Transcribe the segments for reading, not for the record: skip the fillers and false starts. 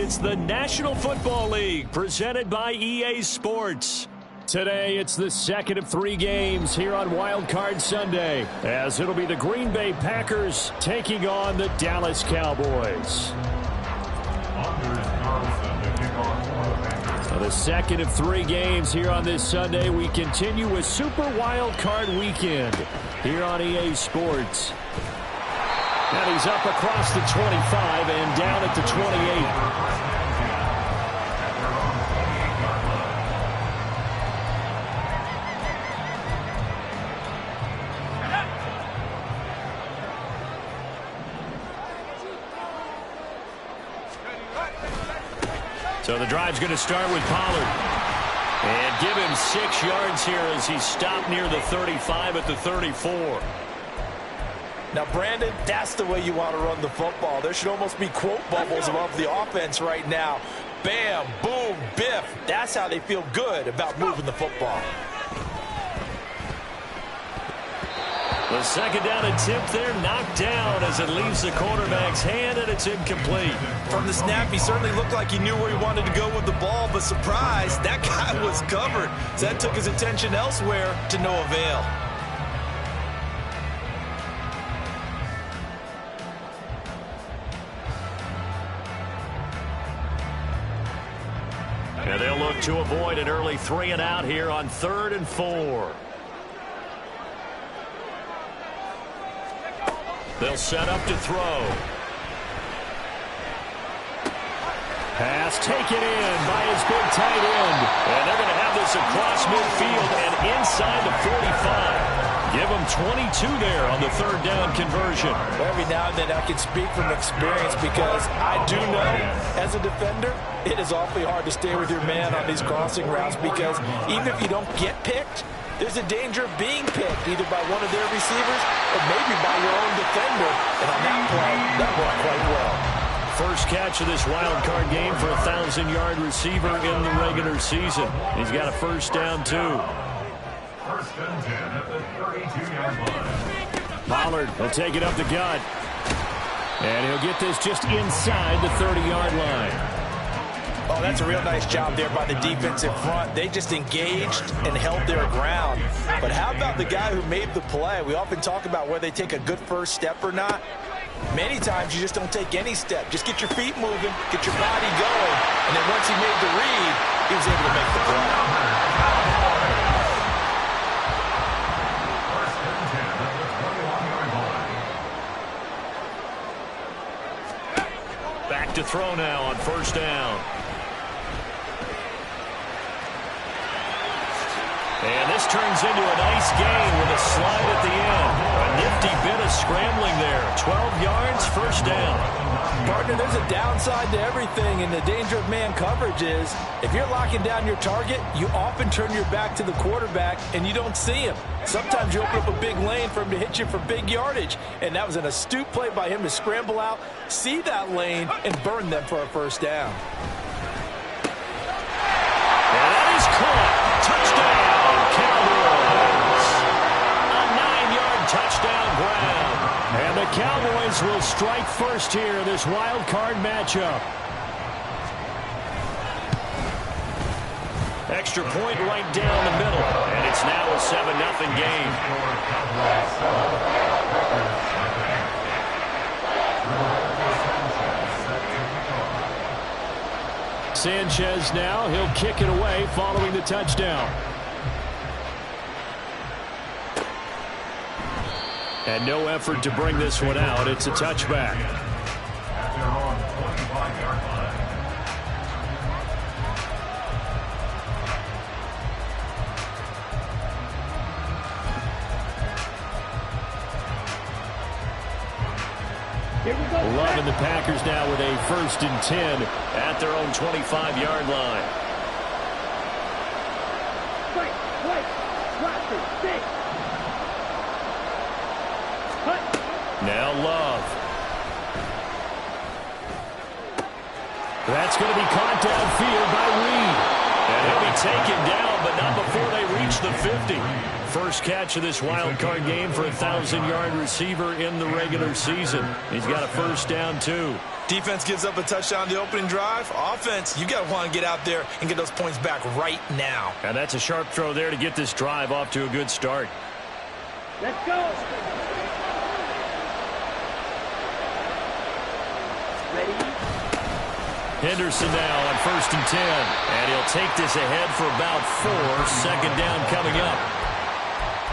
It's the National Football League presented by EA Sports. Today, it's the second of 3 games here on Wild Card Sunday, as it'll be the Green Bay Packers taking on the Dallas Cowboys. So the second of 3 games here on this Sunday. We continue with Super Wild Card Weekend here on EA Sports. And he's up across the 25 and down at the 28. So the drive's going to start with Pollard. And give him 6 yards here as he stopped near the 35 at the 34. Now, Brandon, that's the way you want to run the football. There should almost be quote bubbles above the offense right now. Bam, boom, biff. That's how they feel good about moving the football. The second down attempt there knocked down as it leaves the quarterback's hand, and it's incomplete. From the snap, he certainly looked like he knew where he wanted to go with the ball, but surprise, that guy was covered. So that took his attention elsewhere to no avail. And they'll look to avoid an early 3 and out here on 3rd and 4. They'll set up to throw. Pass taken in by his big tight end. And they're going to have this across midfield and inside the 45. Give them 22 there on the 3rd down conversion. Every now and then I can speak from experience because I do know as a defender it is awfully hard to stay with your man on these crossing routes because even if you don't get picked, there's a danger of being picked either by one of their receivers or maybe by your own defender. And on that play, that worked quite well. First catch of this wild card game for a 1,000-yard receiver in the regular season. He's got a first down, too. First and 10 at the 32-yard line. Pollard will take it up the gut. And he'll get this just inside the 30-yard line. Oh, that's a real nice job there by the defensive front. They just engaged and held their ground. But how about the guy who made the play? We often talk about whether they take a good first step or not. Many times you just don't take any step. Just get your feet moving, get your body going. And then once he made the read, he was able to make the play. First and 10 at the 21-yard line. Back to throw now on first down. And this turns into a nice gain with a slide at the end. A nifty bit of scrambling there. 12 yards, first down. Partner, there's a downside to everything, and the danger of man coverage is if you're locking down your target, you often turn your back to the quarterback and you don't see him. Sometimes you open up a big lane for him to hit you for big yardage, and that was an astute play by him to scramble out, see that lane, and burn them for a first down. And that is caught. Touchdown. Touchdown ground. And the Cowboys will strike first here in this wild card matchup. Extra point right down the middle. And it's now a 7-0 game. Sanchez now. He'll kick it away following the touchdown. And no effort to bring this one out. It's a touchback. At their own 25-yard line. Loving the Packers now with a 1st and 10 at their own 25-yard line. Now Love. That's going to be caught downfield by Reed. And he'll be taken down, but not before they reach the 50. First catch of this wild card game for a 1,000-yard receiver in the regular season. He's got a first down, too. Defense gives up a touchdown the opening drive. Offense, you got to want to get out there and get those points back right now. And that's a sharp throw there to get this drive off to a good start. Let's go. Ready? Henderson now on 1st and 10. And he'll take this ahead for about 4. Second down coming up.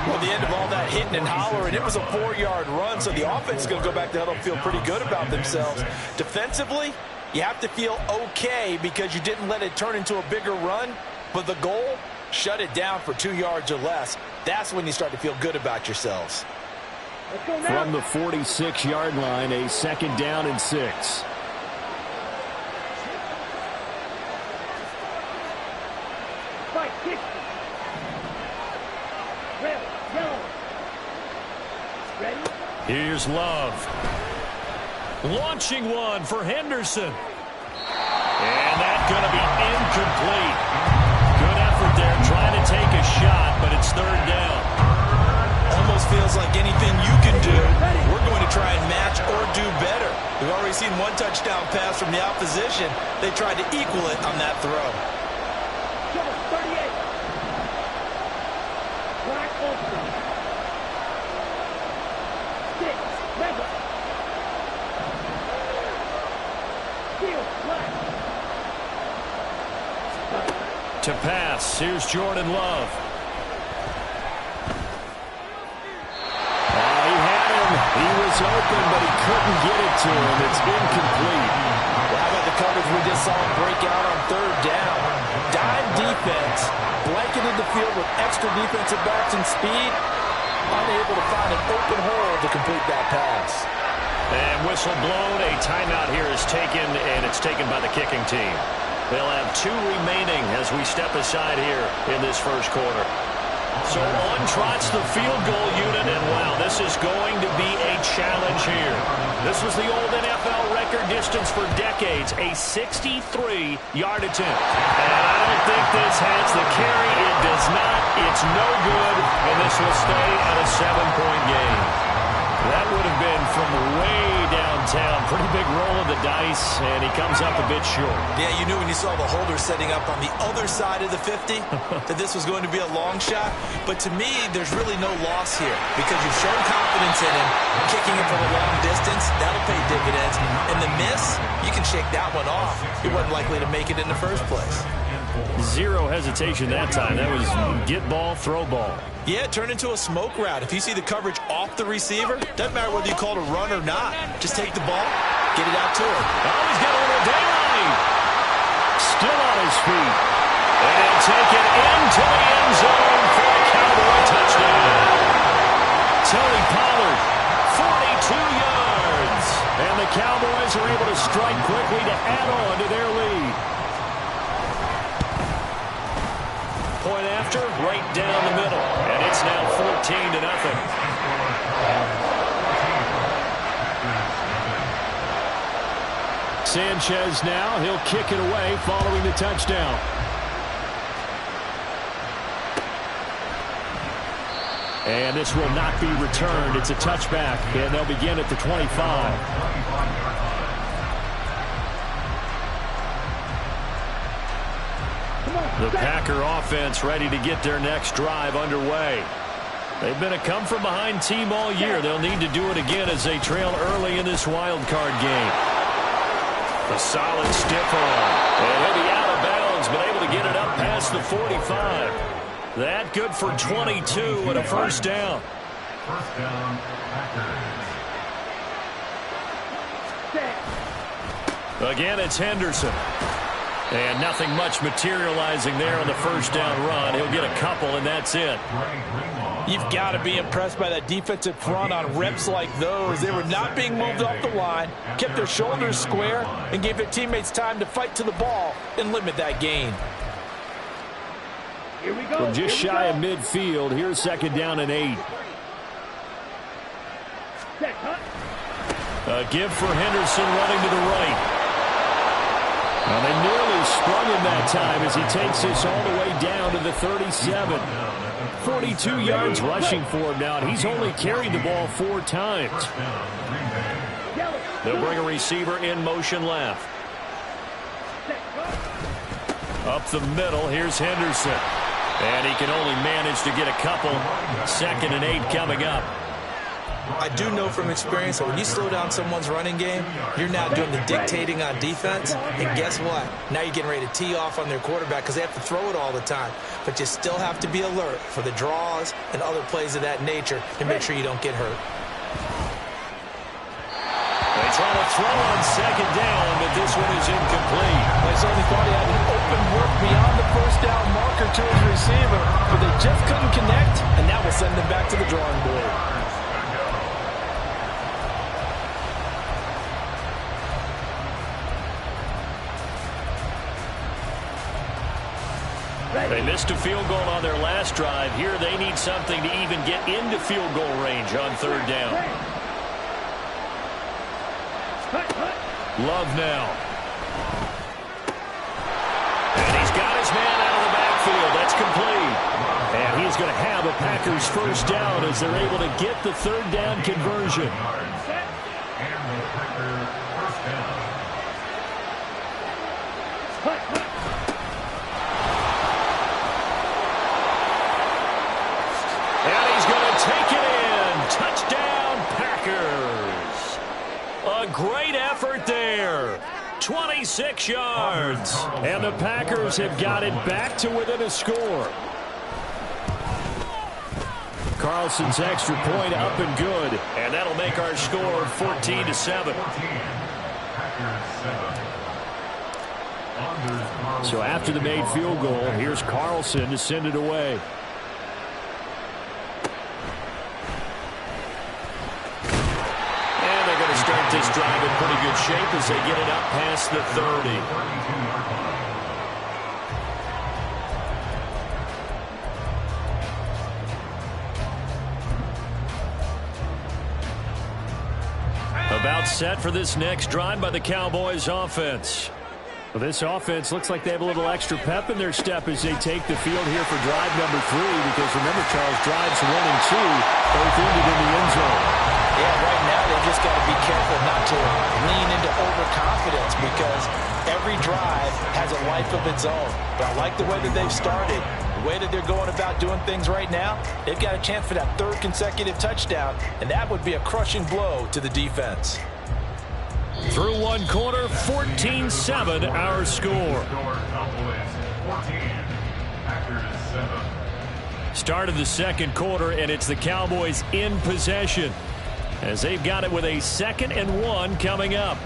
Well, the end of all that hitting and hollering, it was a 4-yard run, so the offense is going to go back to huddle and feel pretty good about themselves. Defensively, you have to feel okay because you didn't let it turn into a bigger run, but the goal, shut it down for 2 yards or less. That's when you start to feel good about yourselves. Let's go now. From the 46-yard line, a 2nd down and 6. Fight, kick. Red, yellow. Ready? Here's Love. Launching one for Henderson. And that's going to be incomplete. Good effort there trying to take a shot, but it's 3rd down. Almost feels like anything you can do, we're going to try and match or do better. We've already seen one touchdown pass from the opposition. They tried to equal it on that throw. 38. Black Ulster. 6. Mega. Steel. Black. To pass, here's Jordan Love. He had him. He was open, but he couldn't get it to him. It's incomplete. Well, how about the coverage we just saw him break out on 3rd down? Dime defense, blanketed the field with extra defensive backs and speed, unable to find an open hole to complete that pass. And whistle blown. A timeout here is taken, and it's taken by the kicking team. They'll have 2 remaining as we step aside here in this first quarter. So on trots the field goal unit, and wow, this is going to be a challenge here. This was the old NFL record distance for decades, a 63-yard attempt. And I don't think this has the carry. It does not. It's no good, and this will stay at a 7-point game. That would have been from way downtown. Pretty big roll of the dice, and he comes up a bit short. Yeah, you knew when you saw the holder setting up on the other side of the 50 that this was going to be a long shot. But to me, there's really no loss here because you've shown confidence in him. Kicking it from a long distance, that'll pay dividends. And the miss, you can shake that one off. He wasn't likely to make it in the first place. Zero hesitation that time. That was get ball, throw ball. Yeah, it turned into a smoke route. If you see the coverage off the receiver, doesn't matter whether you call it a run or not. Just take the ball, get it out to him. Oh, he's got a little daylight. Still on his feet. And take it into the end zone for a Cowboy touchdown. Tony Pollard, 42 yards. And the Cowboys are able to strike quickly to add on to their lead. Point after, right down the middle. And it's now 14-0. Sanchez now, he'll kick it away following the touchdown. And this will not be returned. It's a touchback, and they'll begin at the 25. The Packer offense ready to get their next drive underway. They've been a come-from-behind team all year. They'll need to do it again as they trail early in this wild card game. A solid stiff arm. And he'll be out of bounds, but able to get it up past the 45. That good for 22 and a first down. First down, Packers. Again, it's Henderson. And nothing much materializing there on the first down run. He'll get a couple, and that's it. You've got to be impressed by that defensive front on reps like those. They were not being moved off the line, kept their shoulders square, and gave their teammates time to fight to the ball and limit that gain. Here we go. From just shy of midfield, here's 2nd down and 8. Set, cut. A give for Henderson running to the right. Well, they nearly sprung him that time as he takes this all the way down to the 37. 42 yards rushing for him now, and he's only carried the ball 4 times. Yellow. They'll bring a receiver in motion left. Up the middle, here's Henderson. And he can only manage to get a couple. 2nd and 8 coming up. I do know from experience that when you slow down someone's running game, you're now doing the dictating on defense. And guess what? Now you're getting ready to tee off on their quarterback because they have to throw it all the time. But you still have to be alert for the draws and other plays of that nature to make sure you don't get hurt. They try to throw on 2nd down, but this one is incomplete. They certainly thought he had an open look beyond the first down marker to his receiver, but they just couldn't connect, and that will send them back to the drawing board. They missed a field goal on their last drive. Here they need something to even get into field goal range on 3rd down. Love now. And he's got his man out of the backfield. That's complete. And he's going to have a Packers first down as they're able to get the 3rd down conversion. Take it in. Touchdown, Packers. A great effort there. 26 yards. And the Packers have got it back to within a score. Carlson's extra point up and good. And that'll make our score 14-7. So after the made field goal, here's Carlson to send it away. Start this drive in pretty good shape as they get it up past the 30. About set for this next drive by the Cowboys offense. Well, this offense looks like they have a little extra pep in their step as they take the field here for drive number 3, because remember, Charles, drives 1 and 2 both ended in the end zone. Yeah, right now they just got to be careful not to lean into overconfidence because every drive has a life of its own. But I like the way that they've started, the way that they're going about doing things right now. They've got a chance for that 3rd consecutive touchdown, and that would be a crushing blow to the defense. Through 1 quarter, 14-7 our score. Start of the 2nd quarter, and it's the Cowboys in possession as they've got it with a 2nd and 1 coming up.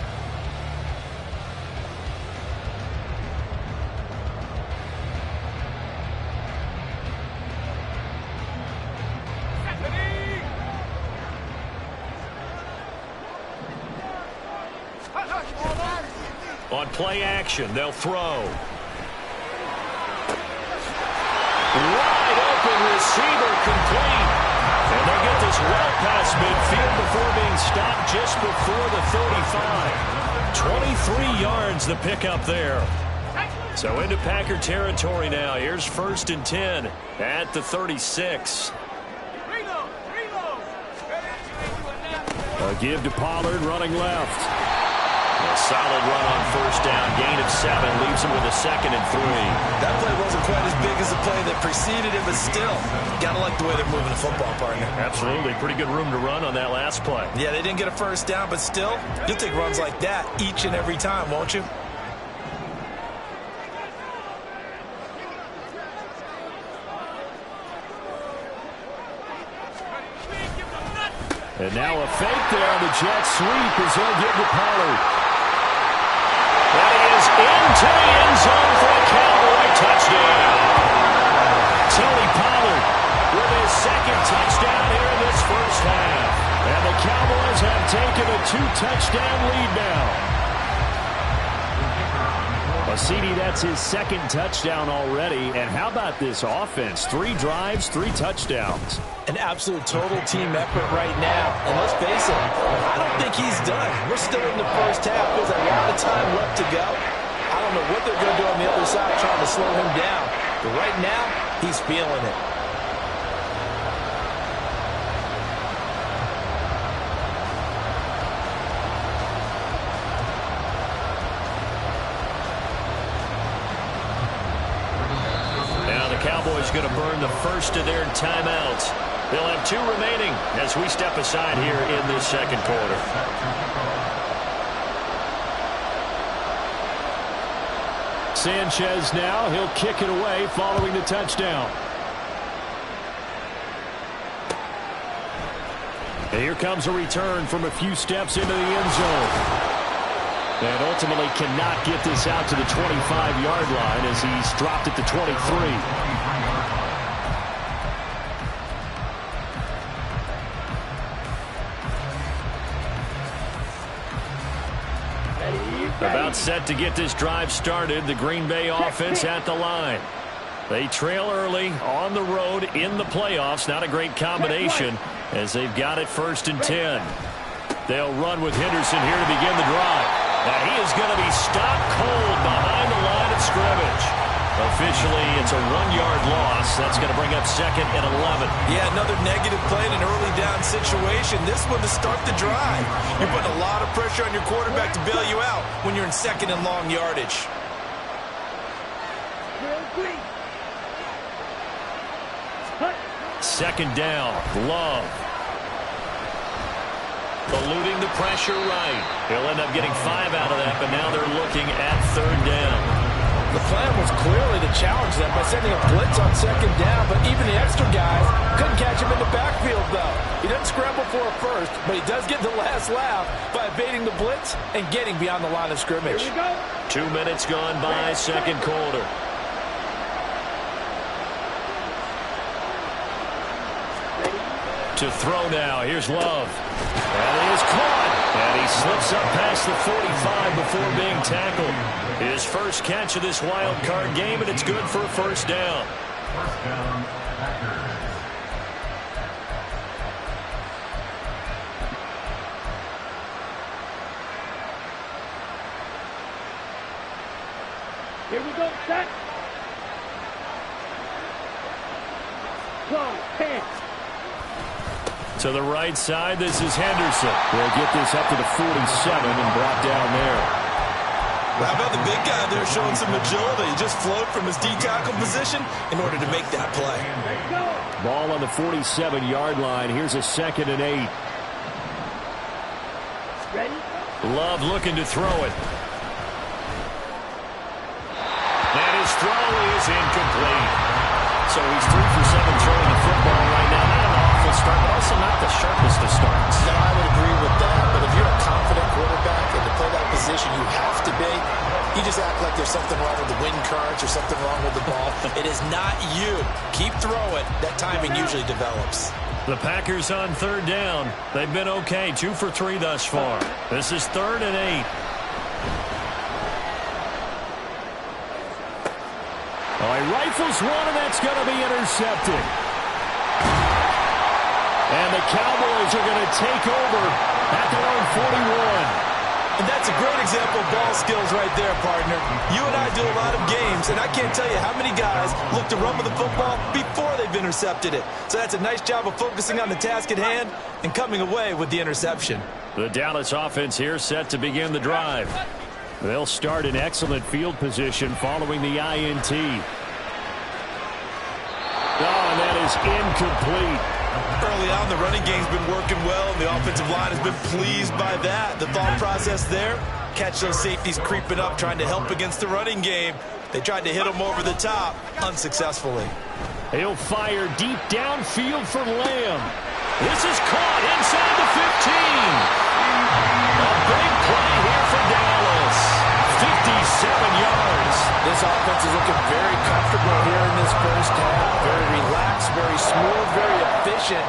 On play action, they'll throw. Wide open receiver complete. And they get this well past midfield before being stopped just before the 35. 23 yards the pickup there. So into Packer territory now. Here's 1st and 10 at the 36. A give to Pollard running left. A solid run on 1st down. Gain of 7 leaves him with a 2nd and 3. That play wasn't quite as big as the play that preceded it, but still, gotta like the way they're moving the football, partner. Absolutely. Pretty good room to run on that last play. Yeah, they didn't get a 1st down, but still, you'll take runs like that each and every time, won't you? And now a fake there on the jet sweep as they'll get to Pollard. And he is into the end zone for a Cowboy touchdown. Tony Pollard with his 2nd touchdown here in this first half. And the Cowboys have taken a 2-touchdown lead now. Well, CD, that's his 2nd touchdown already. And how about this offense? 3 drives, 3 touchdowns. An absolute total team effort right now. And let's face it, I don't think he's done. We're still in the first half. There's a lot of time left to go. I don't know what they're going to do on the other side trying to slow him down. But right now, he's feeling it. Cowboys going to burn the first of their timeouts. They'll have 2 remaining as we step aside here in this second quarter. Sanchez now. He'll kick it away following the touchdown. And here comes a return from a few steps into the end zone. And ultimately cannot get this out to the 25-yard line as he's dropped it to 23. About set to get this drive started. The Green Bay offense at the line. They trail early on the road in the playoffs. Not a great combination as they've got it 1st and 10. They'll run with Henderson here to begin the drive. Now he is going to be stopped cold behind the line of scrimmage. Officially, it's a 1-yard loss. That's going to bring up 2nd and 11. Yeah, another negative play in an early down situation. This one to start the drive. You're putting a lot of pressure on your quarterback to bail you out when you're in 2nd and long yardage. Second down, Love. Eluding the pressure right. He'll end up getting 5 out of that, but now they're looking at 3rd down. The plan was clearly to challenge them by sending a blitz on 2nd down, but even the extra guys couldn't catch him in the backfield, though. He doesn't scramble for a first, but he does get the last laugh by evading the blitz and getting beyond the line of scrimmage. 2 minutes gone by, second quarter. To throw now. Here's Love. And he is caught. And he slips up past the 45 before being tackled. His first catch of this wild card game, and it's good for a 1st down. 1st down, Packers. Here we go, set. Close, hands. To the right side, this is Henderson. They'll get this up to the 47 and brought down there. How about the big guy there showing some agility? He just flowed from his D-tackle position in order to make that play. Ball on the 47-yard line. Here's a 2nd and 8. Ready? Love looking to throw it. And his throw is incomplete. So he's 3 for 7 throwing the football right now. Not an awful start, but also not the sharpest of starts. No, I would agree with that. But if you're a confident quarterback and to play that position, you have to be. You just act like there's something wrong with the wind currents or something wrong with the ball. It is not you. Keep throwing. That timing usually develops. The Packers on 3rd down. They've been okay. 2 for 3 thus far. This is 3rd and 8. Oh, he rifles one, and that's going to be intercepted. And the Cowboys are going to take over at their own 41. And that's a great example of ball skills right there, partner. You and I do a lot of games, and I can't tell you how many guys look to run with the football before they've intercepted it. So that's a nice job of focusing on the task at hand and coming away with the interception. The Dallas offense here set to begin the drive. They'll start in excellent field position following the INT. Oh, and that is incomplete. Early on, the running game's been working well, and the offensive line has been pleased by that. The thought process there, catch those safeties creeping up, trying to help against the running game. They tried to hit them over the top, unsuccessfully. He'll fire deep downfield for Lamb. This is caught inside the 15. A big play here for Dallas. 57 yards. This offense is looking very comfortable here in this first half. Very relaxed, very smooth, very efficient.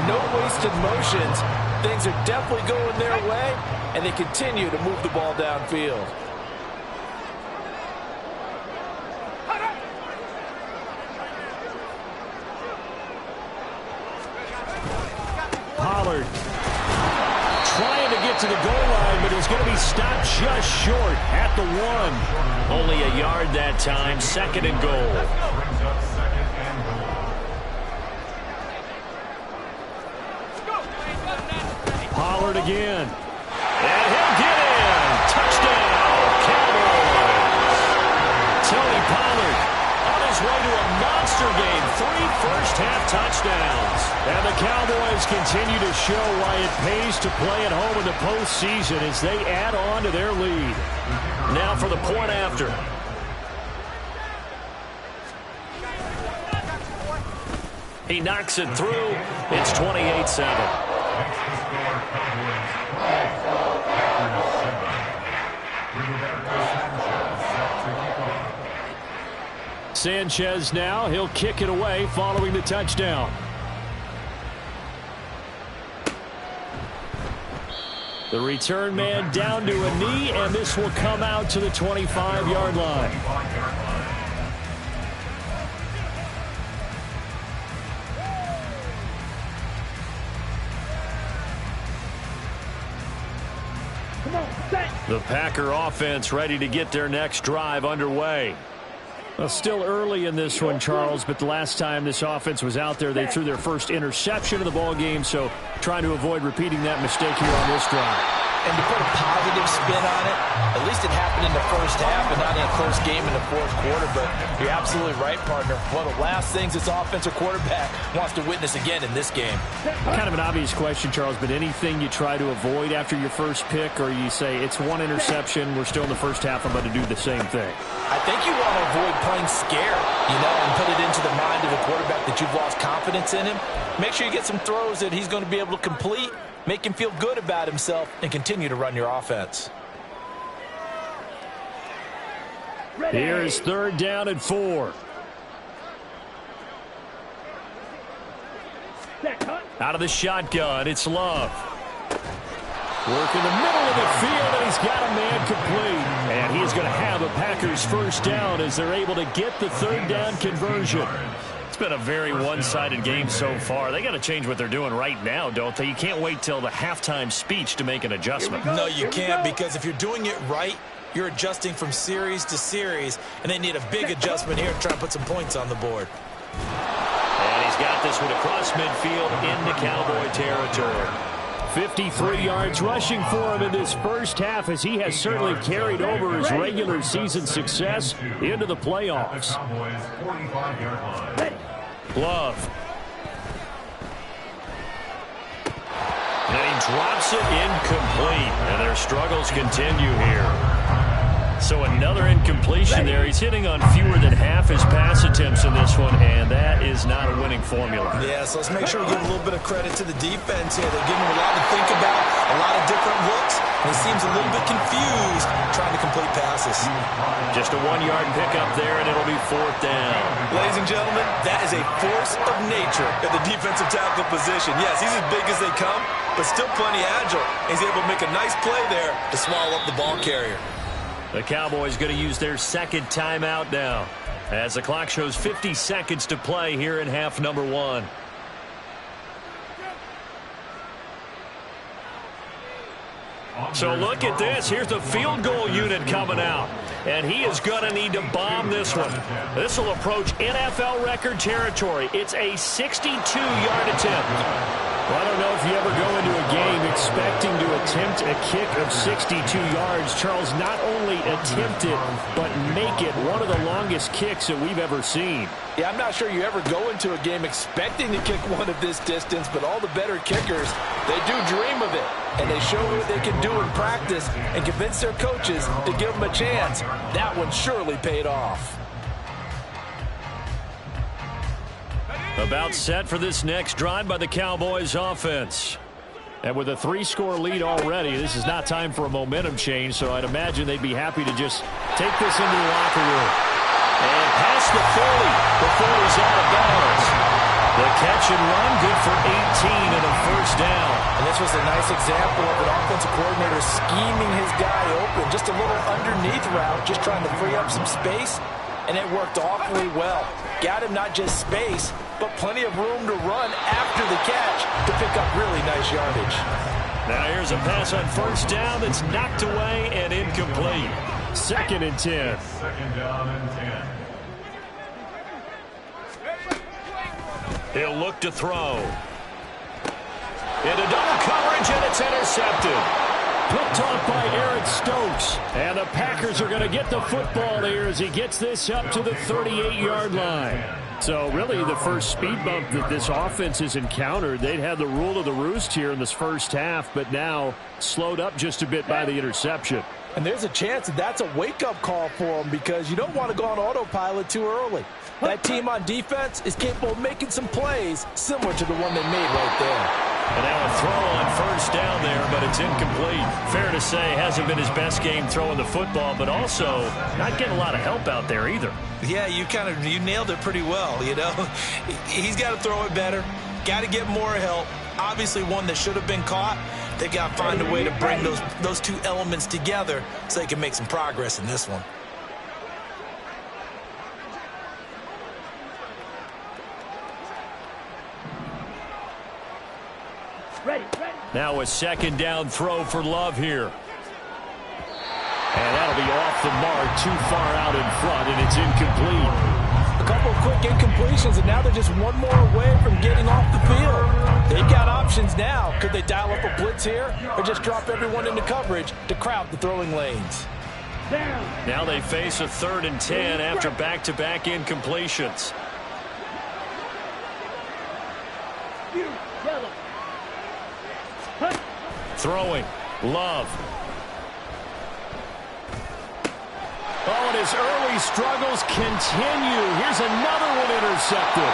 No wasted motions. Things are definitely going their way, and they continue to move the ball downfield. Pollard trying to get to the goal line, but he's going to be stopped just short at the 1. Only a yard that time, 2nd and goal. Pollard again. And he'll get in. Touchdown, Cowboys. Tony Pollard on his way to a monster monster game. 3 first-half touchdowns. And the Cowboys continue to show why it pays to play at home in the postseason as they add on to their lead. Now for the point after. He knocks it through. It's 28-7. Sanchez now. He'll kick it away following the touchdown. The return man down to a knee, and this will come out to the 25-yard line. The Packer offense ready to get their next drive underway. Well, still early in this one, Charles, but the last time this offense was out there, they threw their first interception of the ball game, so trying to avoid repeating that mistake here on this drive. And to put a positive spin on it, at least it happened in the first half and not in a close game in the fourth quarter, but you're absolutely right, partner. One of the last things this offensive quarterback wants to witness again in this game. Kind of an obvious question, Charles, but anything you try to avoid after your first pick, or you say it's one interception, we're still in the first half, I'm going to do the same thing? I think you want to avoid playing scared, and put it into the mind of the quarterback that you've lost confidence in him. Make sure you get some throws that he's going to be able to complete, make him feel good about himself, and continue to run your offense. Here is 3rd down and 4. Out of the shotgun, it's Love. Work in the middle of the field, and he's got a man complete. And he is going to have a Packers first down as they're able to get the 3rd down conversion. It's been a very one-sided game so far. They got to change what they're doing right now, don't they? You can't wait till the halftime speech to make an adjustment. No, you can't, because if you're doing it right, you're adjusting from series to series, and they need a big adjustment here to try and put some points on the board. And he's got this one across midfield into Cowboy territory. 53 yards rushing for him in this first half, as he has certainly carried over his regular season success into the playoffs. Love. And he drops it incomplete, and their struggles continue here. So another incompletion there. He's hitting on fewer than half his pass attempts in this one, and that is not a winning formula. Yeah, so let's make sure we give a little bit of credit to the defense here. They're giving him a lot to think about, a lot of different looks, and he seems a little bit confused trying to complete passes. Just a 1-yard pickup there, and it'll be 4th down. Ladies and gentlemen, that is a force of nature at the defensive tackle position. Yes, he's as big as they come, but still plenty agile. He's able to make a nice play there to swallow up the ball carrier. The Cowboys going to use their 2nd timeout now, as the clock shows 50 seconds to play here in half number 1. So look at this. Here's the field goal unit coming out, and he is going to need to bomb this one. This will approach NFL record territory. It's a 62-yard attempt. Well, I don't know if you ever go into a game expecting to attempt a kick of 62 yards. Charles, not only attempt it, but make it one of the longest kicks that we've ever seen. Yeah, I'm not sure you ever go into a game expecting to kick one of this distance, but all the better kickers, they do dream of it. And they show what they can do in practice and convince their coaches to give them a chance. That one surely paid off. About set for this next drive by the Cowboys offense. And with a 3-score lead already, this is not time for a momentum change, so I'd imagine they'd be happy to just take this into the locker room. And past the 40 before he's out of bounds. The catch and run, good for 18 and a first down. And this was a nice example of an offensive coordinator scheming his guy open. Just a little underneath route, just trying to free up some space. And it worked awfully well. Got him not just space, but plenty of room to run after the catch to pick up really nice yardage. Now here's a pass on first down that's knocked away and incomplete. 2nd and 10. 2nd down and 10. He'll look to throw. Into double coverage, and it's intercepted. Picked off by Eric with Stokes. And the Packers are going to get the football here as he gets this up to the 38-yard line. So really the first speed bump that this offense has encountered, they'd had the rule of the roost here in this first half, but now slowed up just a bit by the interception. And there's a chance that that's a wake-up call for them because you don't want to go on autopilot too early. That team on defense is capable of making some plays similar to the one they made right there. And now a throw on first down there, but it's incomplete. Fair to say, hasn't been his best game throwing the football, but also not getting a lot of help out there either. Yeah, you nailed it pretty well, you know. He's got to throw it better, got to get more help. Obviously one that should have been caught. They got to find a way to bring those two elements together so they can make some progress in this one. Now a second down throw for Love here. And that'll be off the mark, too far out in front, and it's incomplete. A couple of quick incompletions, and now they're just one more away from getting off the field. They've got options now. Could they dial up a blitz here or just drop everyone into coverage to crowd the throwing lanes? Now they face a 3rd and 10 after back-to-back incompletions. Throwing. Love. Oh, and his early struggles continue. Here's another one intercepted.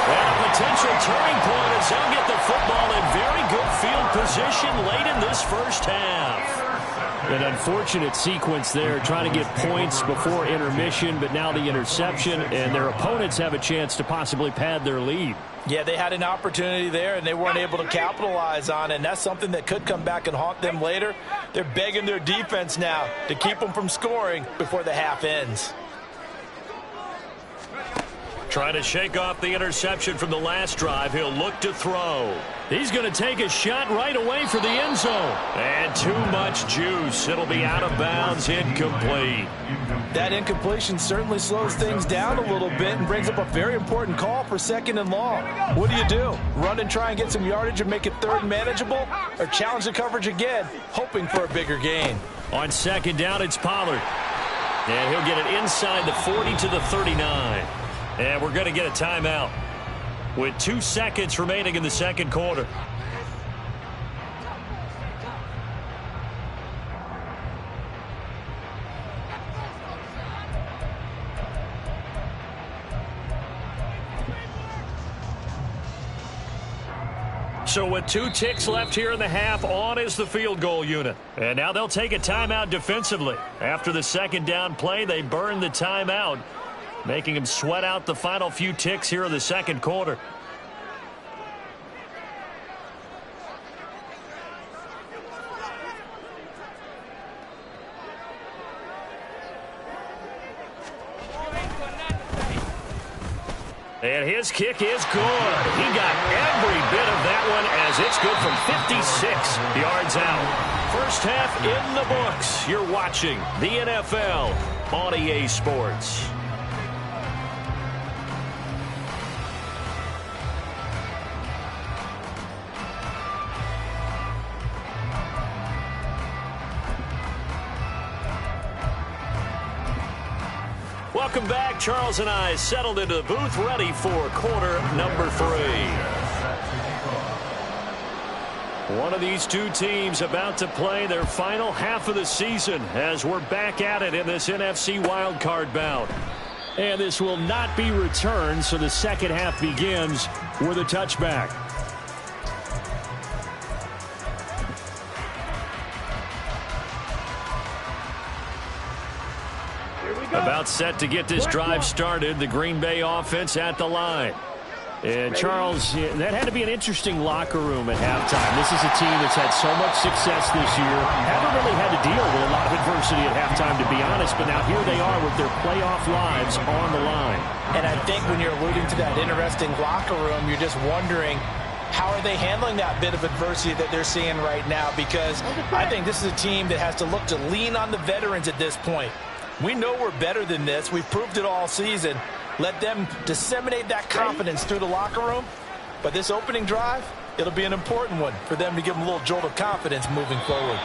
And a potential turning point as they'll get the football in very good field position late in this first half. An unfortunate sequence there, trying to get points before intermission, but now the interception, and their opponents have a chance to possibly pad their lead. Yeah, they had an opportunity there, and they weren't able to capitalize on it, and that's something that could come back and haunt them later. They're begging their defense now to keep them from scoring before the half ends. Trying to shake off the interception from the last drive. He'll look to throw. He's going to take a shot right away for the end zone. And too much juice. It'll be out of bounds, incomplete. That incompletion certainly slows things down a little bit and brings up a very important call for 2nd and long. What do? Run and try and get some yardage and make it 3rd and manageable? Or challenge the coverage again, hoping for a bigger gain? On 2nd down, it's Pollard. And he'll get it inside the 40 to the 39. And we're going to get a timeout with 2 seconds remaining in the second quarter. So with 2 ticks left here in the half, on is the field goal unit. And now they'll take a timeout defensively. After the 2nd down play, they burn the timeout, making him sweat out the final few ticks here in the second quarter. And his kick is good. He got every bit of that one as it's good from 56 yards out. First half in the books. You're watching the NFL on EA Sports. Welcome back. Charles and I settled into the booth, ready for quarter number 3. One of these two teams about to play their final half of the season as we're back at it in this NFC wildcard bout. And this will not be returned, so the second half begins with a touchback. About set to get this drive started, the Green Bay offense at the line. And Charles, that had to be an interesting locker room at halftime. This is a team that's had so much success this year. Haven't really had to deal with a lot of adversity at halftime, to be honest, but now here they are with their playoff lives on the line. And I think when you're alluding to that interesting locker room, you're just wondering, how are they handling that bit of adversity that they're seeing right now? Because I think this is a team that has to look to lean on the veterans at this point. We know we're better than this. We've proved it all season. Let them disseminate that confidence through the locker room. But this opening drive, it'll be an important one for them to give them a little jolt of confidence moving forward.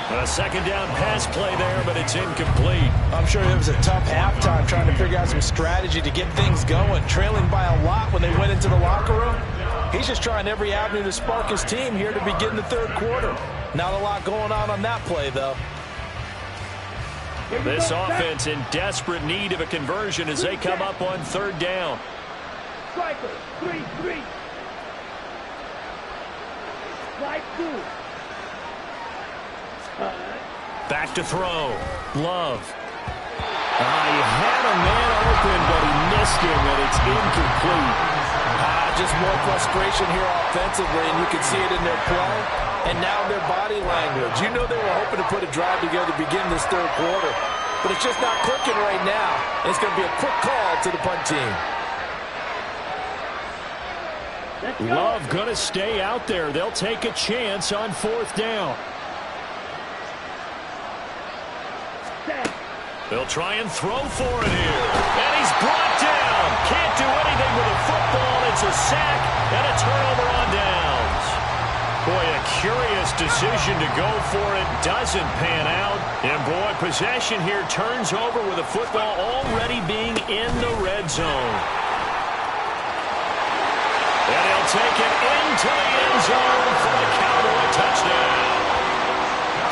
A second down pass play there, but it's incomplete. I'm sure it was a tough halftime trying to figure out some strategy to get things going. Trailing by a lot when they went into the locker room. He's just trying every avenue to spark his team here to begin the third quarter. Not a lot going on that play, though. This offense in desperate need of a conversion as they come up on third down. Striker, 3-3. Slide 2. Back to throw. Love. He had a man open, but he missed him, and it's incomplete. Just more frustration here offensively, and you can see it in their play and now their body language. You know they were hoping to put a drive together to begin this third quarter, but it's just not clicking right now. It's going to be a quick call to the punt team. Love going to stay out there. They'll take a chance on fourth down. They'll try and throw for it here. And he's brought down. Can't do anything with a football. It's a sack and a turnover on downs. Boy, a curious decision to go for it. Doesn't pan out. And boy, possession here turns over with a football already being in the red zone. And he'll take it into the end zone for a Cowboy touchdown.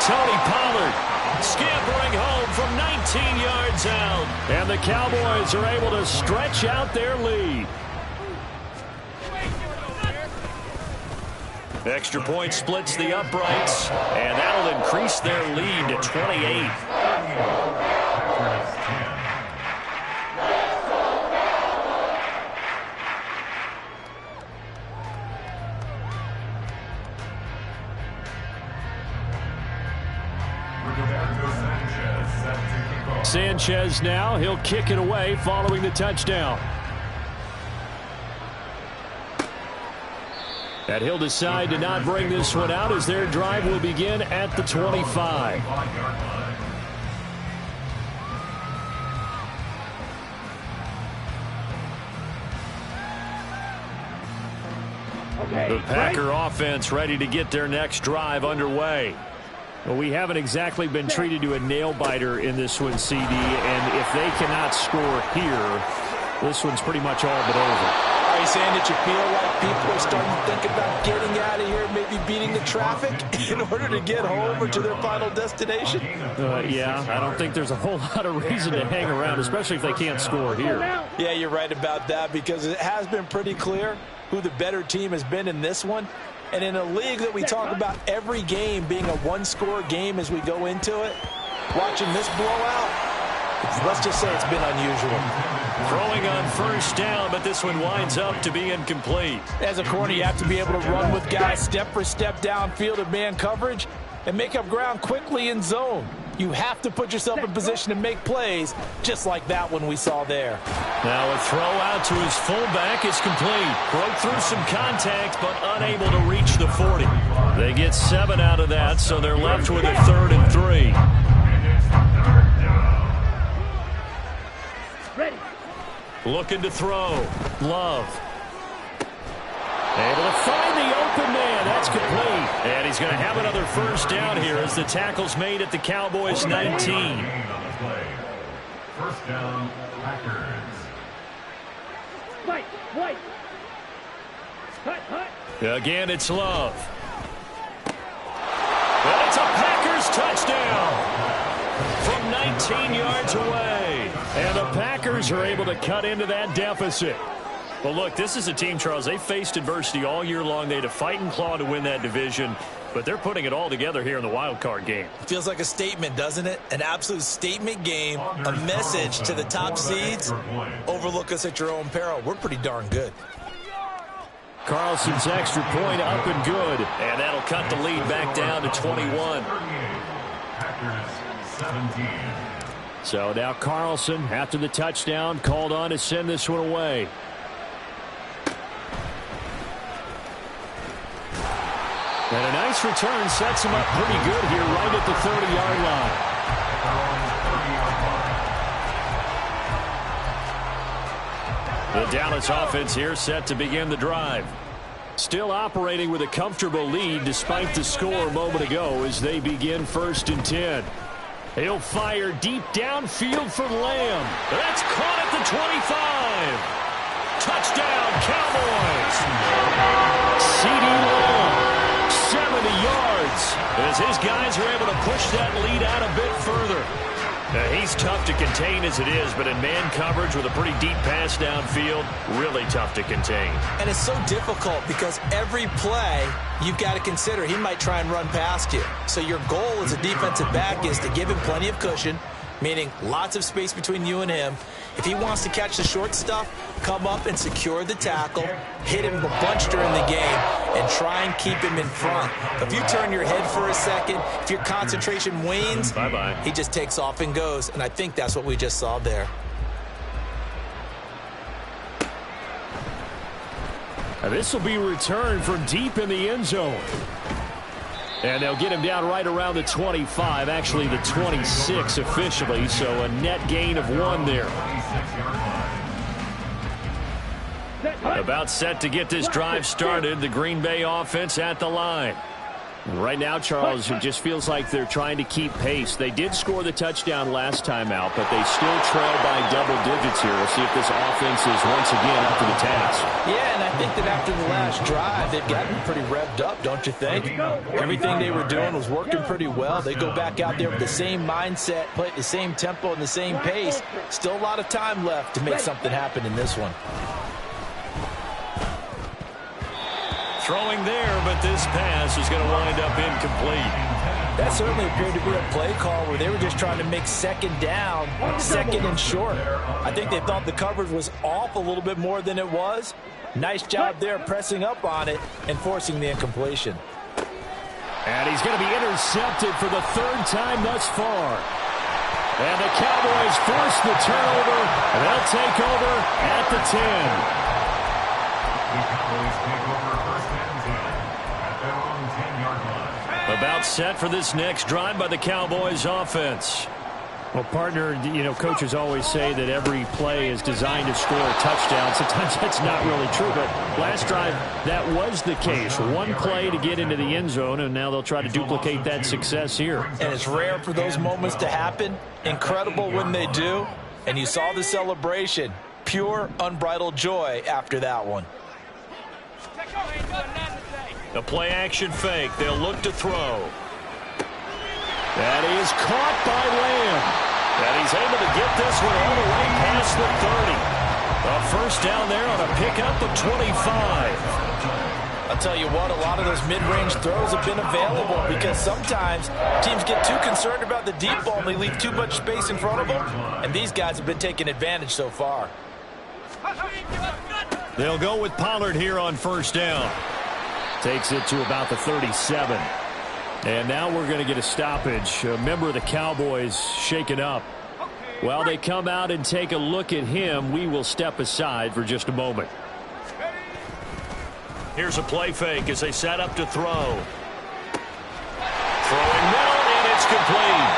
Tony Pollard scampering home from 19 yards out. And the Cowboys are able to stretch out their lead. Extra point splits the uprights, and that'll increase their lead to 28. Sanchez now, he'll kick it away following the touchdown. And he'll decide to not bring this one out as their drive will begin at the 25. The Packer offense ready to get their next drive underway. Well, we haven't exactly been treated to a nail-biter in this one, CD, and if they cannot score here, this one's pretty much all but over. Are you saying that you feel like people are starting to think about getting out of here, maybe beating the traffic in order to get home or to their final destination? Yeah, I don't think there's a whole lot of reason to hang around, especially if they can't score here. Yeah, you're right about that because it has been pretty clear who the better team has been in this one. And in a league that we talk about every game being a one-score game as we go into it, watching this blowout, let's just say it's been unusual. Throwing on first down, but this one winds up to be incomplete. As a corner, you have to be able to run with guys step for step downfield in man coverage and make up ground quickly in zone. You have to put yourself in position to make plays, just like that one we saw there. Now a throw out to his fullback is complete. Broke through some contact, but unable to reach the 40. They get 7 out of that, so they're left with a 3rd and 3. Ready. Looking to throw. Love. Able to find the open man. That's complete. And he's going to have another first down here as the tackle's made at the Cowboys' 19. First down, Packers. White. Hut. Again, it's Love. And it's a Packers touchdown from 19 yards away. And the Packers are able to cut into that deficit. Well, look, this is a team, Charles, they faced adversity all year long. They had to fight and claw to win that division, but they're putting it all together here in the wild card game. Feels like a statement, doesn't it? An absolute statement game, a message to the top seeds. Overlook us at your own peril. We're pretty darn good. Carlson's extra point up and good, and that'll cut the lead back down to 21. Packers 17. So now Carlson, after the touchdown, called on to send this one away. And a nice return sets him up pretty good here right at the 30-yard line. The Dallas offense here set to begin the drive. Still operating with a comfortable lead despite the score a moment ago as they begin 1st and 10. He'll fire deep downfield for Lamb. That's caught at the 25. Touchdown, Cowboys. CeeDee Lamb, 70 yards, as his guys are able to push that lead out a bit further. He's tough to contain as it is, but in man coverage with a pretty deep pass downfield, really tough to contain. And it's so difficult because every play you've got to consider he might try and run past you. So your goal as a defensive back is to give him plenty of cushion, meaning lots of space between you and him. If he wants to catch the short stuff, come up and secure the tackle, hit him a bunch during the game, and try and keep him in front. If you turn your head for a second, if your concentration wanes, he just takes off and goes. And I think that's what we just saw there. This will be returned from deep in the end zone. And they'll get him down right around the 25, actually the 26 officially, so a net gain of 1 there. About set to get this drive started, the Green Bay offense at the line. Right now, Charles, it just feels like they're trying to keep pace. They did score the touchdown last time out, but they still trail by double digits here. We'll see if this offense is once again up to the task. Yeah, and I think that after the last drive, they've gotten pretty revved up, don't you think? Everything they were doing was working pretty well. They go back out there with the same mindset, play at the same tempo and the same pace. Still a lot of time left to make something happen in this one. Throwing there, but this pass is going to wind up incomplete. That certainly appeared to be a play call where they were just trying to make second down, second and short. I think they thought the coverage was off a little bit more than it was. Nice job there pressing up on it and forcing the incompletion. And he's going to be intercepted for the 3rd time thus far. And the Cowboys force the turnover, and they'll take over at the 10. The Cowboys take over 1st and 10 at their own 10-yard line. About set for this next drive by the Cowboys offense. Well, partner, you know, coaches always say that every play is designed to score a touchdown. Sometimes that's not really true, but last drive, that was the case. One play to get into the end zone, and now they'll try to duplicate that success here. And it's rare for those moments to happen. Incredible when they do. And you saw the celebration. Pure, unbridled joy after that one. The play action fake. They'll look to throw. That is caught by Lamb. And he's able to get this one all the way past the 30. A first down there on a pickup of 25. I'll tell you what, a lot of those mid-range throws have been available because sometimes teams get too concerned about the deep ball and they leave too much space in front of them. And these guys have been taking advantage so far. They'll go with Pollard here on first down. Takes it to about the 37. And now we're going to get a stoppage. A member of the Cowboys shaken up. While they come out and take a look at him, we will step aside for just a moment. Here's a play fake as they set up to throw. Throwing now, and it's complete.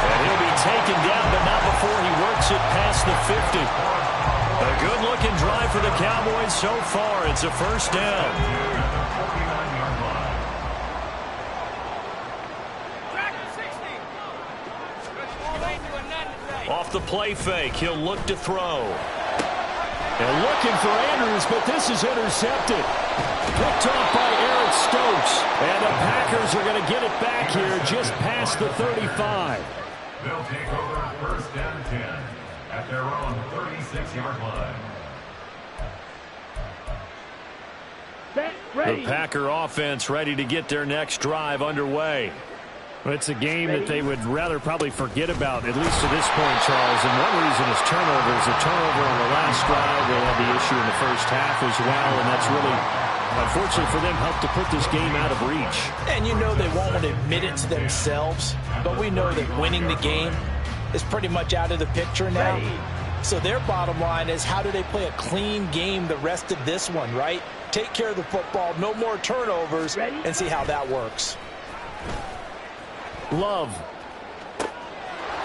And he'll be taken down, but not before he works it past the 50. A good-looking drive for the Cowboys so far. It's a first down. Off the play fake, he'll look to throw. And looking for Andrews, but this is intercepted. Picked off by Eric Stokes. And the Packers are going to get it back here just past the 35. They'll take over 1st and 10 at their own 36-yard line. The Packer offense ready to get their next drive underway. It's a game that they would rather probably forget about, at least to this point, Charles. And one reason is turnovers. A turnover on the last drive. They had the issue in the first half as well, and that's really, unfortunately for them, helped to put this game out of reach. And you know they won't admit it to themselves, but we know that winning the game is pretty much out of the picture now. So their bottom line is, how do they play a clean game the rest of this one, right? Take care of the football, no more turnovers, and see how that works. Love.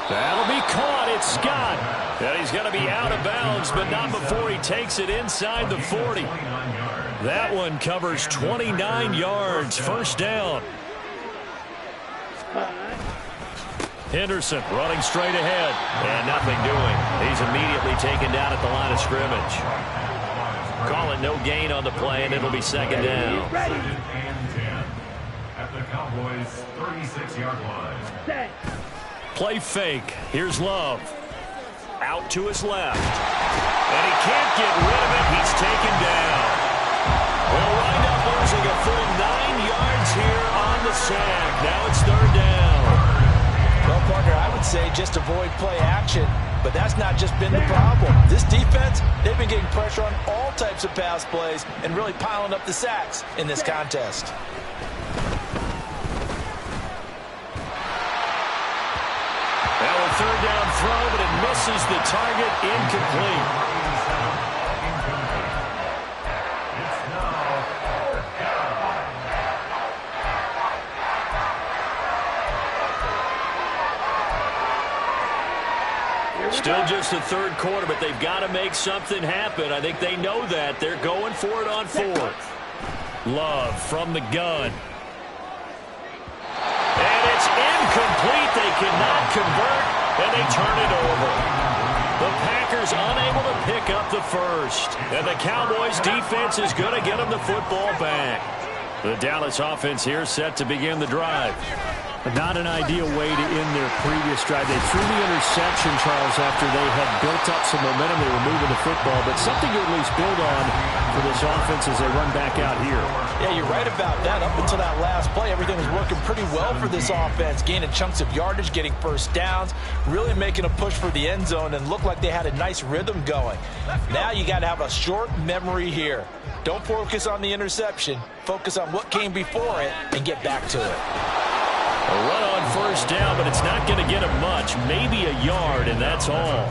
That'll be caught. It's Scott. And he's going to be out of bounds, but not before he takes it inside the 40. That one covers 29 yards. First down. Henderson running straight ahead. And nothing doing. He's immediately taken down at the line of scrimmage. Call it no gain on the play, and it'll be second down. Second and 10 at the Cowboys' 36-yard line. Play fake. Here's Love. Out to his left. And he can't get rid of it. He's taken down. We'll wind up losing a full 9 yards here on the sack. Now it's third down. Well, partner, I would say just avoid play action, but that's not just been the problem. This defense, they've been getting pressure on all types of pass plays and really piling up the sacks in this contest. Now a third down throw, but it misses the target. Incomplete. Still just the third quarter, but they've got to make something happen. I think they know that. They're going for it on fourth. Love from the gun. And it's incomplete. They cannot convert, and they turn it over. The Packers unable to pick up the first. And the Cowboys defense is going to get them the football back. The Dallas offense here set to begin the drive. Not an ideal way to end their previous drive. They threw the interception, Charles, after they had built up some momentum. They were moving the football, but something to at least build on for this offense as they run back out here. Yeah, you're right about that. Up until that last play, everything was working pretty well for this offense, gaining chunks of yardage, getting first downs, really making a push for the end zone, and looked like they had a nice rhythm going. Now you got to have a short memory here. Don't focus on the interception. Focus on what came before it and get back to it. A run on first down, but it's not going to get him much. Maybe a yard, and that's all.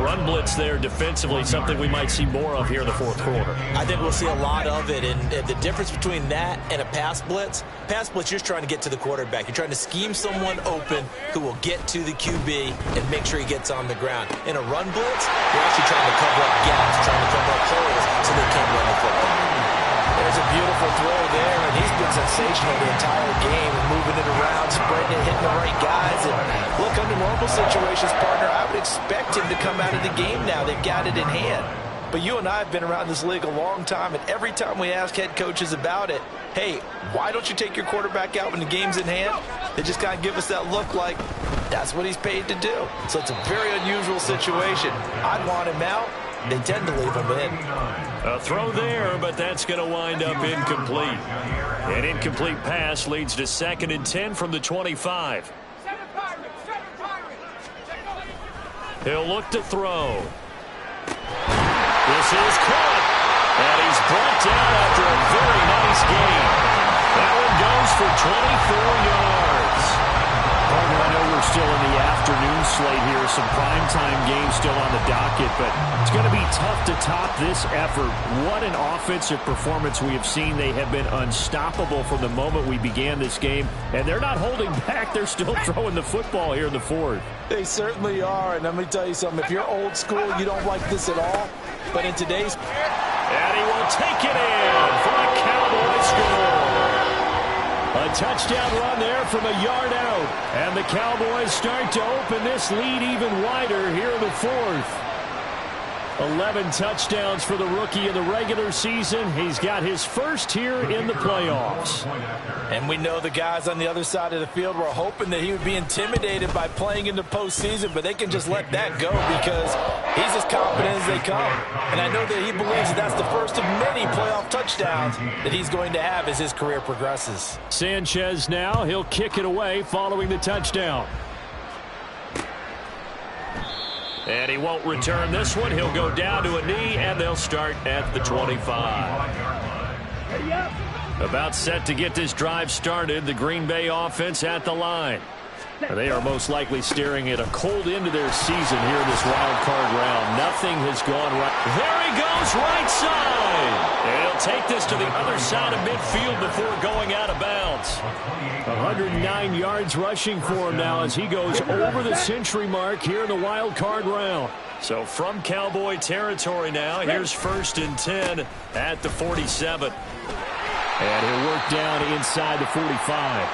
Run blitz there defensively, something we might see more of here in the fourth quarter. I think we'll see a lot of it, and the difference between that and a pass blitz, you're just trying to get to the quarterback. You're trying to scheme someone open who will get to the QB and make sure he gets on the ground. In a run blitz, you're actually trying to cover up gaps, trying to cover up holes so they can't run the football. There's a beautiful throw there, and he's been sensational the entire game, moving it around, spreading it, hitting the right guys. And look, under normal situations, partner, I would expect him to come out of the game now. They've got it in hand. But you and I have been around this league a long time, and every time we ask head coaches about it, hey, why don't you take your quarterback out when the game's in hand? They just kind of give us that look like that's what he's paid to do. So it's a very unusual situation. I'd want him out. They tend to leave him in. A throw there, but that's going to wind up incomplete. An incomplete pass leads to 2nd and 10 from the 25. He'll look to throw. This is caught. And he's brought down after a very nice gain. That one goes for 24 yards. Partner, I know we're still in the afternoon slate here. Some primetime games still on the docket, but it's going to be tough to top this effort. What an offensive performance we have seen. They have been unstoppable from the moment we began this game, and they're not holding back. They're still throwing the football here in the fourth. They certainly are, and let me tell you something. If you're old school, you don't like this at all, but in today's... And he will take it in for a Cowboy score. A touchdown run there from a yard out. And the Cowboys start to open this lead even wider here in the fourth. 11 touchdowns for the rookie in the regular season. He's got his first here in the playoffs. And we know the guys on the other side of the field were hoping that he would be intimidated by playing in the postseason, but they can just let that go because he's as confident as they come. And I know that he believes that that's the first of many playoff touchdowns that he's going to have as his career progresses. Sanchez now, he'll kick it away following the touchdown. And he won't return this one. He'll go down to a knee, and they'll start at the 25. About set to get this drive started. The Green Bay offense at the line. They are most likely staring at a cold end to their season here in this wild card round. Nothing has gone right. There he goes, right side. And he'll take this to the other side of midfield before going out of bounds. 109 yards rushing for him now as he goes over the century mark here in the wild card round. So from Cowboy territory now, here's 1st and 10 at the 47. And he'll work down inside the 45.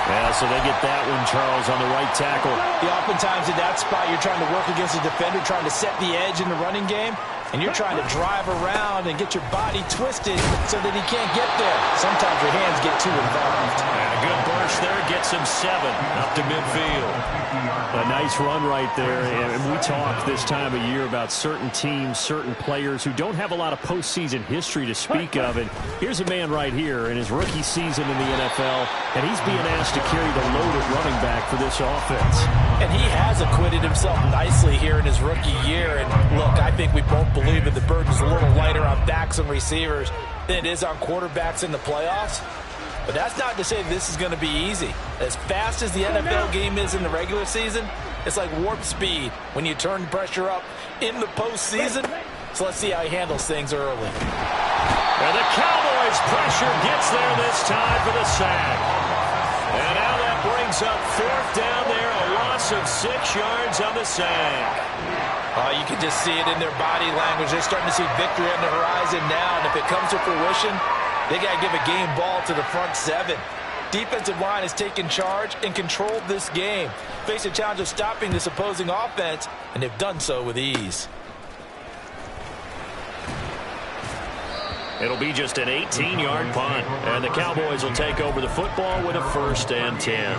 Yeah, so they get that one, Charles, on the right tackle. Yeah, oftentimes in that spot, you're trying to work against a defender, trying to set the edge in the running game, and you're trying to drive around and get your body twisted so that he can't get there. Sometimes your hands get too involved. And a good burst there gets him 7 up to midfield. A nice run right there, and we talk this time of year about certain teams, certain players who don't have a lot of postseason history to speak of, and here's a man right here in his rookie season in the NFL, and he's being asked to carry the load at running back for this offense. And he has acquitted himself nicely here in his rookie year, and look, I think we both believe that the burden's a little lighter on backs and receivers than it is on quarterbacks in the playoffs. But that's not to say this is going to be easy. As fast as the NFL game is in the regular season, it's like warp speed when you turn pressure up in the postseason. So let's see how he handles things early. And the Cowboys' pressure gets there this time for the sack. And now that brings up 4th down there, a loss of 6 yards on the sack. You can just see it in their body language. They're starting to see victory on the horizon now, and if it comes to fruition, they got to give a game ball to the front 7. Defensive line has taken charge and controlled this game. Face a challenge of stopping this opposing offense, and they've done so with ease. It'll be just an 18-yard punt, and the Cowboys will take over the football with a 1st and 10.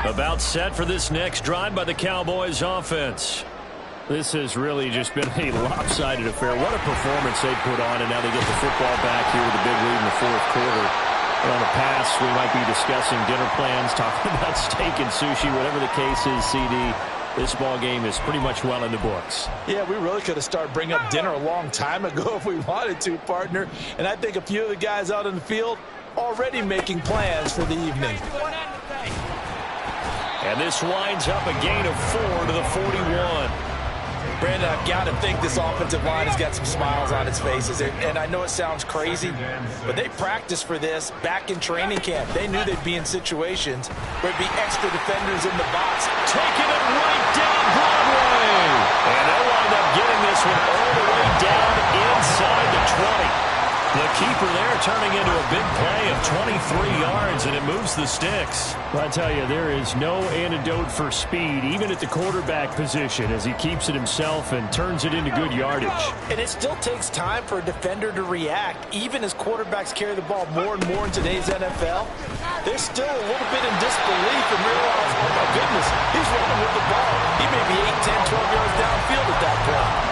About set for this next drive by the Cowboys offense. This has really just been a lopsided affair. What a performance they put on, and now they get the football back here with a big lead in the 4th quarter. And on the pass, we might be discussing dinner plans, talking about steak and sushi, whatever the case is, CD. This ball game is pretty much well in the books. Yeah, we really could have started bringing up dinner a long time ago if we wanted to, partner. And I think a few of the guys out in the field already making plans for the evening. And this winds up a gain of 4 to the 41. Brandon, I've got to think this offensive line has got some smiles on its faces. And I know it sounds crazy, but they practiced for this back in training camp. They knew they'd be in situations where there'd be extra defenders in the box. Taking it right down Broadway. And they'll wind up getting this one all the way down inside the 20. The keeper there turning into a big play of 23 yards, and it moves the sticks. Well, I tell you, there is no antidote for speed, even at the quarterback position, as he keeps it himself and turns it into good yardage. And it still takes time for a defender to react, even as quarterbacks carry the ball more and more in today's NFL. They're still a little bit in disbelief and realize, oh my goodness, he's running with the ball. He may be 8, 10, 12 yards downfield at that point.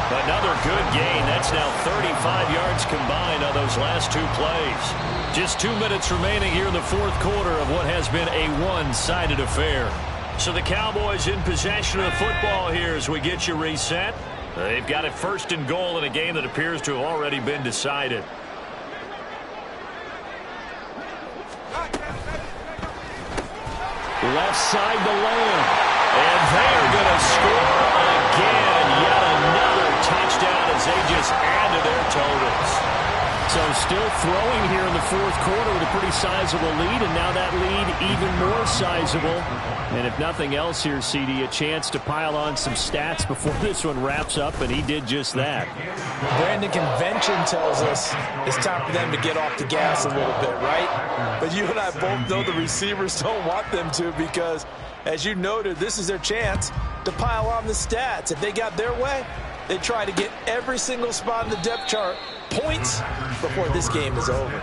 Another good gain. That's now 35 yards combined on those last 2 plays. Just 2 minutes remaining here in the 4th quarter of what has been a one-sided affair. So the Cowboys in possession of the football here as we get you reset. They've got it 1st and goal in a game that appears to have already been decided. Left side to Lamb. And they're going to score again. Yet another touchdown as they just add to their totals. So still throwing here in the 4th quarter with a pretty sizable lead, and now that lead even more sizable. And if nothing else here, CD, a chance to pile on some stats before this one wraps up, and he did just that. Brandon, convention tells us it's time for them to get off the gas a little bit, right? But you and I both know the receivers don't want them to because, as you noted, this is their chance to pile on the stats. If they got their way, they try to get every single spot in the depth chart points before this game is over.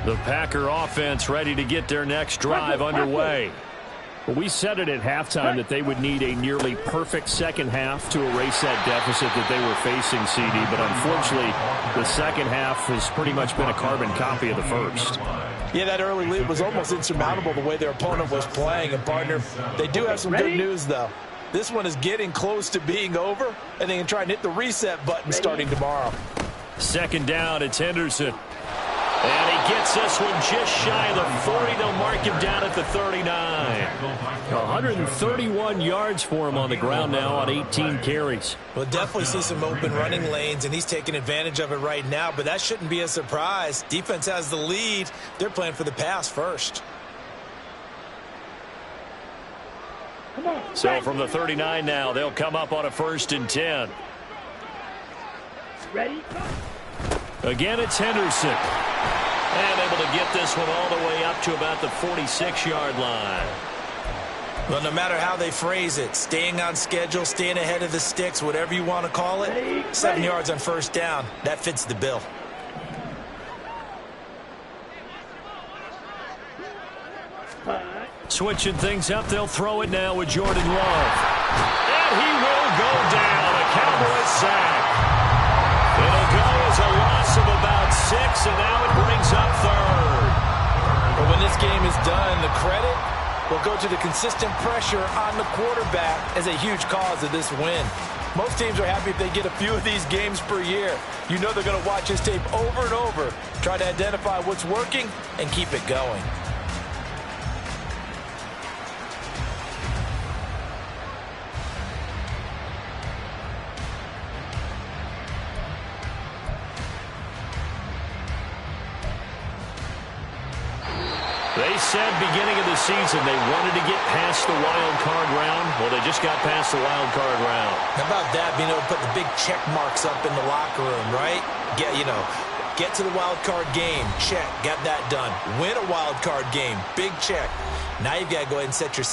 The Packer offense ready to get their next drive underway. We said it at halftime that they would need a nearly perfect second half to erase that deficit that they were facing, CD. But unfortunately, the second half has pretty much been a carbon copy of the first. Yeah, that early lead was almost insurmountable the way their opponent was playing. And, partner, they do have some good news, though. This one is getting close to being over, and they can try and hit the reset button starting tomorrow. Second down, it's Henderson. And he gets this one just shy of the 40. They'll mark him down at the 39. 131 yards for him on the ground now on 18 carries. We'll definitely see some open running lanes, and he's taking advantage of it right now, but that shouldn't be a surprise. Defense has the lead. They're playing for the pass first. So from the 39 now, they'll come up on a 1st and 10. Ready? Again, it's Henderson. And able to get this one all the way up to about the 46-yard line. Well, no matter how they phrase it, staying on schedule, staying ahead of the sticks, whatever you want to call it, 7 yards on 1st down, that fits the bill. Switching things up, they'll throw it now with Jordan Love. And he will go down. A Cowboys sack. It'll go as a loss of about 6, and now it brings up 3rd. But when this game is done, the credit will go to the consistent pressure on the quarterback as a huge cause of this win. Most teams are happy if they get a few of these games per year. You know they're going to watch this tape over and over, try to identify what's working, and keep it going. They said beginning of the season they wanted to get past the wild card round. Well, they just got past the wild card round. How about that, being able to put the big check marks up in the locker room, right? Get to the wild card game. Check. Got that done. Win a wild card game. Big check. Now you've got to go ahead and set your